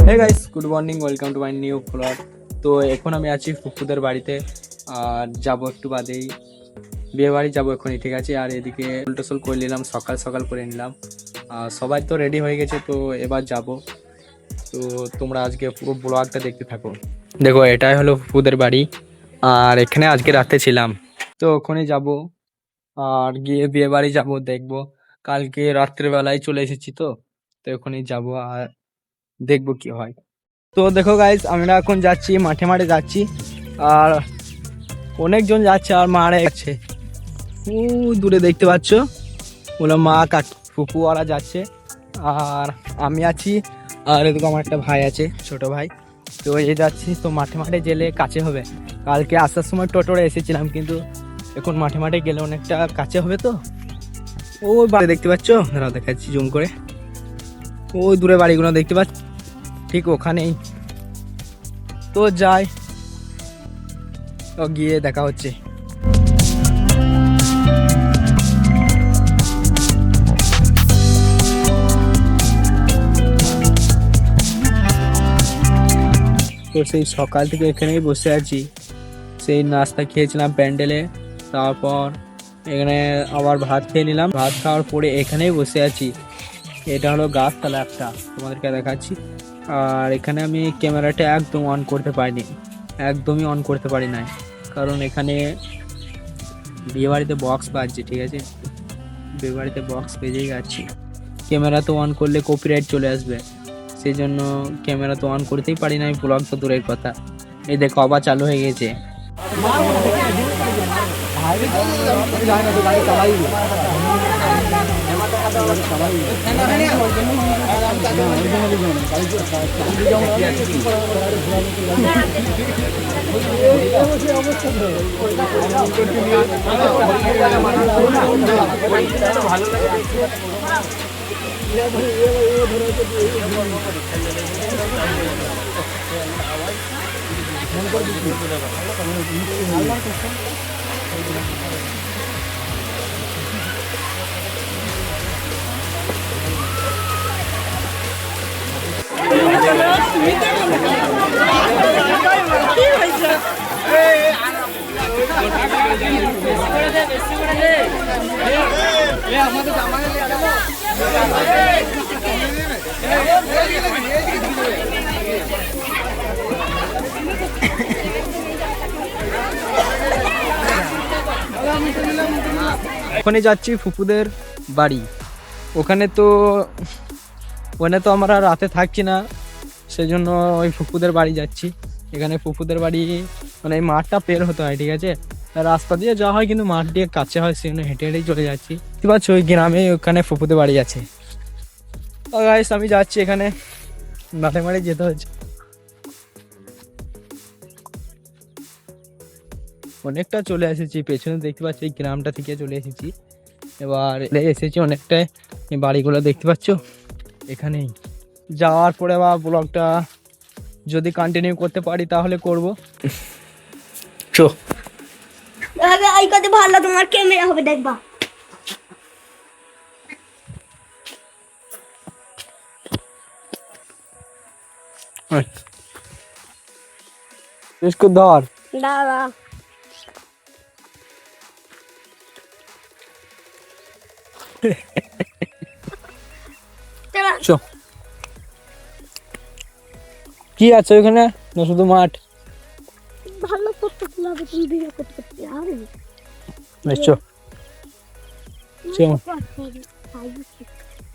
Hey guys, good morning, welcome to my new blog. তো এখন আমি আছি ফুফুদের বাড়িতে, আর যাব একটু বাদেই বিয়ে বাড়ি যাবো এখনই, ঠিক আছে। আর এদিকে টোসল করে নিলাম, সকাল সকাল করে নিলাম। সবাই তো রেডি হয়ে গেছে, তো এবার যাব। তো তোমরা আজকে পুরো ব্লগটা দেখতে থাকো। দেখো, এটাই হলো ফুফুদের বাড়ি, আর এখানে আজকে রাতে ছিলাম। তো ওখানে যাব, আর গিয়ে বিয়ে বাড়ি যাবো, দেখবো। কালকে রাত্রেবেলায় চলে এসেছি, তো তো ওখানেই যাবো আর দেখবো কি হয়। তো দেখো গাইজ, আমরা এখন যাচ্ছি মাঠে মাঠে যাচ্ছি, আর অনেকজন যাচ্ছে আর মারে যাচ্ছে। ও দূরে দেখতে পাচ্ছ, ওগুলো মা কাকি ফুপু ওরা যাচ্ছে, আর আমি আছি, আর এদিকে আমার একটা ভাই আছে, ছোট ভাই। তো এই যাচ্ছি, তো মাঠে মাঠে গেলে কাছে হবে। কালকে আসার সময় টোটোরে এসেছিলাম, কিন্তু এখন মাঠে মাঠে গেলে অনেকটা কাছে হবে। তো ওই বাড়ি দেখতে পাচ্ছ, দাঁড়াও দেখাচ্ছি জুম করে। ওই দূরে বাড়িগুলো দেখতে পাচ্ছ, ঠিক ওখানেই। তো যাই, তো গিয়ে দেখা হচ্ছে। তো সেই সকাল থেকে এখানেই বসে আছি, সেই নাস্তা খেয়েছিলাম প্যান্ডেলে, তারপর এখানে আবার ভাত খেয়ে নিলাম। ভাত খাওয়ার পরে এখানেই বসে আছি। এটা হলো গাছতলা একটা, তোমাদেরকে দেখাচ্ছি। আর এখানে আমি ক্যামেরাটা একদম অন করতে পারিনি, একদমই অন করতে পারি নাই, কারণ এখানে বিয়ে বাড়িতে বক্স বাজছে, ঠিক আছে। বিয়ে বাড়িতে বক্স বেজেই যাচ্ছি, ক্যামেরা তো অন করলে কপিরাইট চলে আসবে, সেই জন্য ক্যামেরা তো অন করতেই পারি না। আমি ব্লগ তো দূরের কথা। এই দেখো, আবার চালু হয়ে গেছে। ওখানে যাচ্ছি ফুপুদের বাড়ি। ওখানে তো আমরা রাতে থাকছি না, সেই জন্য ওই ফুপুদের বাড়ি যাচ্ছি। এখানে ফুপুদের বাড়ি মানে এই মাঠটা পের হতে হয়, ঠিক আছে। রাস্তা দিয়ে যাওয়া হয়, কিন্তু মাঠ দিয়ে কাছে হয়, সেই জন্য হেঁটে হেঁটেই চলে যাচ্ছি। বুঝতে পারছো, ওই গ্রামে ওখানে ফুপুদের বাড়ি আছে। তো গাইস, আমি যাচ্ছি, এখানে মাঠে মাঠে যেতে হচ্ছে। অনেকটা চলে এসেছি, পেছনে দেখতে পাচ্ছি এই গ্রামটা থেকে চলে এসেছি। এবার এসেছি অনেকটাই, এই বাড়িগুলো দেখতে পাচ্ছ। এখানেই যাওয়ার পরে আবার ব্লগটা যদি কন্টিনিউ করতে পারি তাহলে করব। চো এই কত ভালো তোমার ক্যামেরা হবে দেখবা। इसको धर। দাঁড়া চো, কি আছে ওখানে? না শুধু মাঠ? ভালো করতে হবে, তুমি ভিডিও করতে আরে চো চো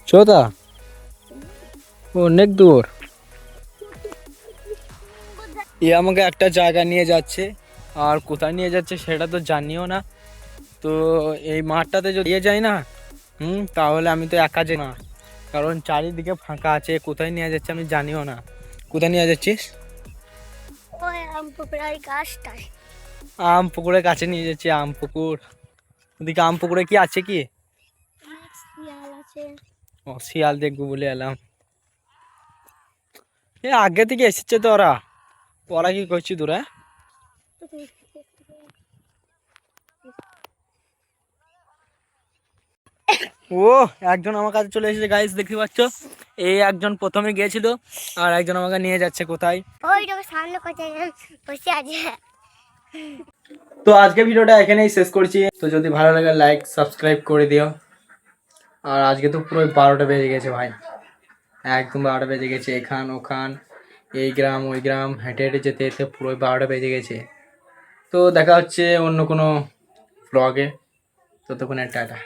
চো, তা অনেক দূর। এ আমাকে একটা জায়গা নিয়ে যাচ্ছে, আর কোথায় নিয়ে যাচ্ছে সেটা তো জানিও না। তো এই মাঠটাতে যদি নিয়ে যাই না, তাহলে আমি তো একা যাই না, কারণ চারিদিকে ফাঁকা আছে। কোথায় নিয়ে যাচ্ছে আমি জানিও না। কোথায় নিয়ে যাচ্ছিস? ওই আম পুকুরের গাছটায়। আম পুকুরের কাছে নিয়ে যাচ্ছি। আম পুকুর, ওদিকে আম পুকুরে কি আছে কি? শিয়াল আছে। ও, শিয়াল দেখবো বলে এলাম। এ আগে থেকে এসেছে তো ওরা। ওরা কি করছি তোরা? ও একজন আমার কাছে চলে এসেছে গাইস, দেখতে পাচ্ছ। এই একজন প্রথমে গিয়েছিল আর একজন আমাকে নিয়ে যাচ্ছে কোথায়। ওই তোকে সামনে কোথায় বসে আছে। তো আজকে ভিডিওটা এখানেই শেষ করছি। তো যদি ভালো লাগে লাইক সাবস্ক্রাইব করে দিও। আর আজকে তো পুরো 12টা বেজে গেছে ভাই, একদম 12টা বেজে গেছে। এখান ওখান এই গ্রাম ওই গ্রাম হেঁটে হেঁটে যেতে যেতে পুরো 12টা বেজে গেছে। তো দেখা হচ্ছে অন্য কোনো ব্লগে, ততক্ষণে টাটা।